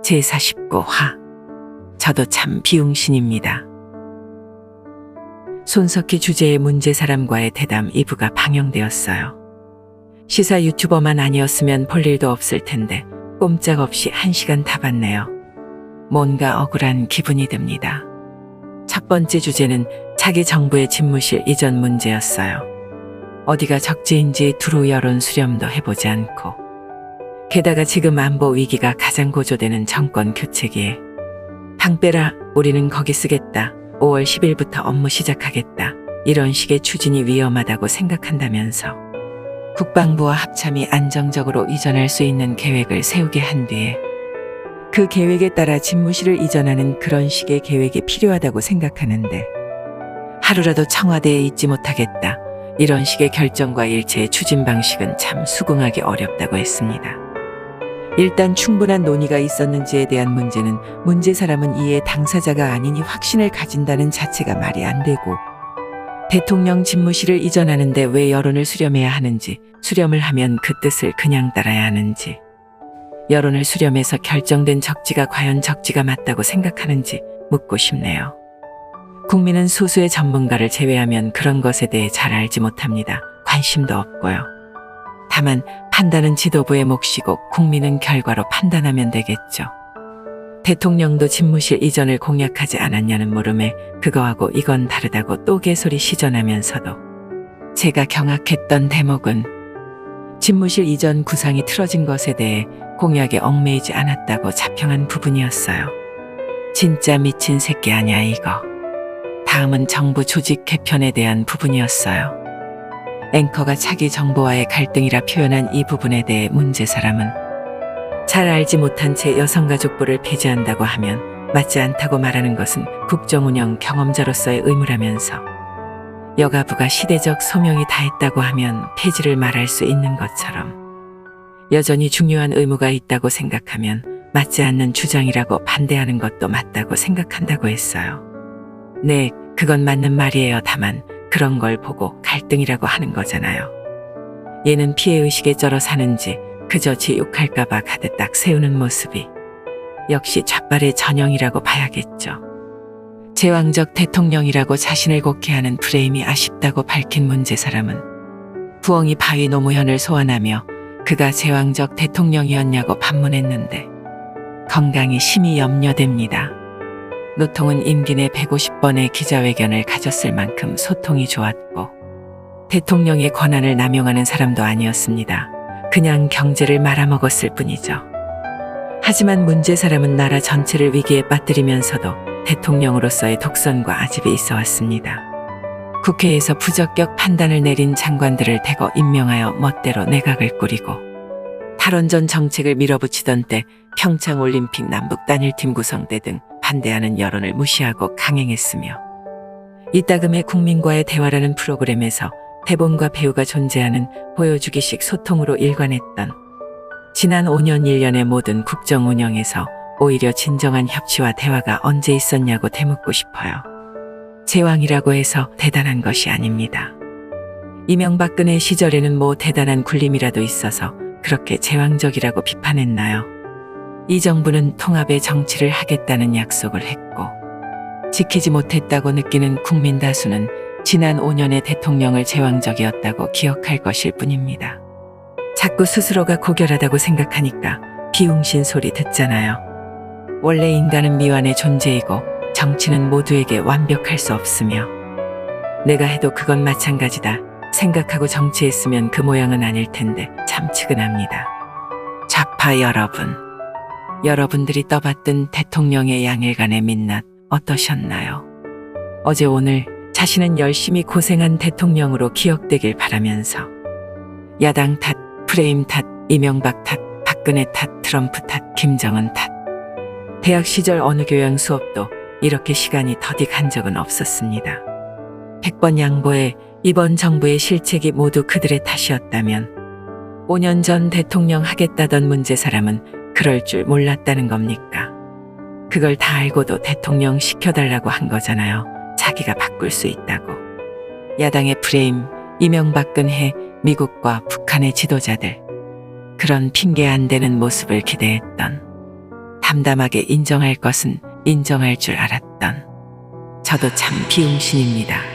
제49화 저도 참 비용신입니다. 손석희 주제의 문제사람과의 대담 2부가 방영되었어요. 시사 유튜버만 아니었으면 볼 일도 없을 텐데 꼼짝없이 1시간 다 봤네요. 뭔가 억울한 기분이 듭니다. 첫 번째 주제는 차기 정부의 집무실 이전 문제였어요. 어디가 적지인지 두루 여론 수렴도 해보지 않고, 게다가 지금 안보 위기가 가장 고조되는 정권 교체기에 방 빼라, 우리는 거기 쓰겠다, 5월 10일부터 업무 시작하겠다, 이런 식의 추진이 위험하다고 생각한다면서 국방부와 합참이 안정적으로 이전할 수 있는 계획을 세우게 한 뒤에 그 계획에 따라 집무실을 이전하는 그런 식의 계획이 필요하다고 생각하는데, 하루라도 청와대에 있지 못하겠다, 이런 식의 결정과 일체의 추진 방식은 참 수긍하기 어렵다고 했습니다. 일단 충분한 논의가 있었는지에 대한 문제는 문제 사람은 이에 당사자가 아니니 확신을 가진다는 자체가 말이 안 되고, 대통령 집무실을 이전하는데 왜 여론을 수렴해야 하는지, 수렴을 하면 그 뜻을 그냥 따라야 하는지, 여론을 수렴해서 결정된 적지가 과연 적지가 맞다고 생각하는지 묻고 싶네요. 국민은 소수의 전문가를 제외하면 그런 것에 대해 잘 알지 못합니다. 관심도 없고요. 다만 판단은 지도부의 몫이고 국민은 결과로 판단하면 되겠죠. 대통령도 집무실 이전을 공약하지 않았냐는 물음에 그거하고 이건 다르다고 또 개소리 시전하면서도, 제가 경악했던 대목은 집무실 이전 구상이 틀어진 것에 대해 공약에 얽매이지 않았다고 자평한 부분이었어요. 진짜 미친 새끼 아냐 이거. 다음은 정부 조직 개편에 대한 부분이었어요. 앵커가 차기 정부와의 갈등이라 표현한 이 부분에 대해 문제 사람은 잘 알지 못한 채 여성가족부를 폐지한다고 하면 맞지 않다고 말하는 것은 국정운영 경험자로서의 의무라면서, 여가부가 시대적 소명이 다했다고 하면 폐지를 말할 수 있는 것처럼 여전히 중요한 의무가 있다고 생각하면 맞지 않는 주장이라고 반대하는 것도 맞다고 생각한다고 했어요. 네, 그건 맞는 말이에요. 다만 그런 걸 보고 갈등이라고 하는 거잖아요. 얘는 피해의식에 쩔어 사는지 그저 지 욕할까봐 가득 딱 세우는 모습이 역시 좌빨의 전형이라고 봐야겠죠. 제왕적 대통령이라고 자신을 곡해하는 프레임이 아쉽다고 밝힌 문제 사람은 부엉이 바위 노무현을 소환하며 그가 제왕적 대통령이었냐고 반문했는데 건강이 심히 염려됩니다. 노통은 임기 내 150번의 기자회견을 가졌을 만큼 소통이 좋았고 대통령의 권한을 남용하는 사람도 아니었습니다. 그냥 경제를 말아먹었을 뿐이죠. 하지만 문제 사람은 나라 전체를 위기에 빠뜨리면서도 대통령으로서의 독선과 아집이 있어 왔습니다. 국회에서 부적격 판단을 내린 장관들을 대거 임명하여 멋대로 내각을 꾸리고, 탈원전 정책을 밀어붙이던 때 평창올림픽 남북단일팀 구성대 등 반대하는 여론을 무시하고 강행했으며, 이따금의 국민과의 대화라는 프로그램에서 대본과 배우가 존재하는 보여주기식 소통으로 일관했던 지난 5년 1년의 모든 국정 운영에서 오히려 진정한 협치와 대화가 언제 있었냐고 되묻고 싶어요. 제왕이라고 해서 대단한 것이 아닙니다. 이명박근혜 시절에는 뭐 대단한 굴림이라도 있어서 그렇게 제왕적이라고 비판했나요? 이 정부는 통합의 정치를 하겠다는 약속을 했고 지키지 못했다고 느끼는 국민 다수는 지난 5년의 대통령을 제왕적이었다고 기억할 것일 뿐입니다. 자꾸 스스로가 고결하다고 생각하니까 비웅신 소리 듣잖아요. 원래 인간은 미완의 존재이고 정치는 모두에게 완벽할 수 없으며, 내가 해도 그건 마찬가지다 생각하고 정치했으면 그 모양은 아닐 텐데 참 측은합니다. 좌파 여러분, 여러분들이 떠받든 대통령의 양일간의 민낯 어떠셨나요? 어제 오늘 자신은 열심히 고생한 대통령으로 기억되길 바라면서 야당 탓, 프레임 탓, 이명박 탓, 박근혜 탓, 트럼프 탓, 김정은 탓. 대학 시절 어느 교양 수업도 이렇게 시간이 더디 간 적은 없었습니다. 100번 양보해 이번 정부의 실책이 모두 그들의 탓이었다면 5년 전 대통령 하겠다던 문제 사람은 그럴 줄 몰랐다는 겁니까? 그걸 다 알고도 대통령 시켜달라고 한 거잖아요. 자기가 바꿀 수 있다고. 야당의 프레임, 이명박근혜, 미국과 북한의 지도자들, 그런 핑계 안 되는 모습을 기대했던, 담담하게 인정할 것은 인정할 줄 알았던 저도 참 비응신입니다.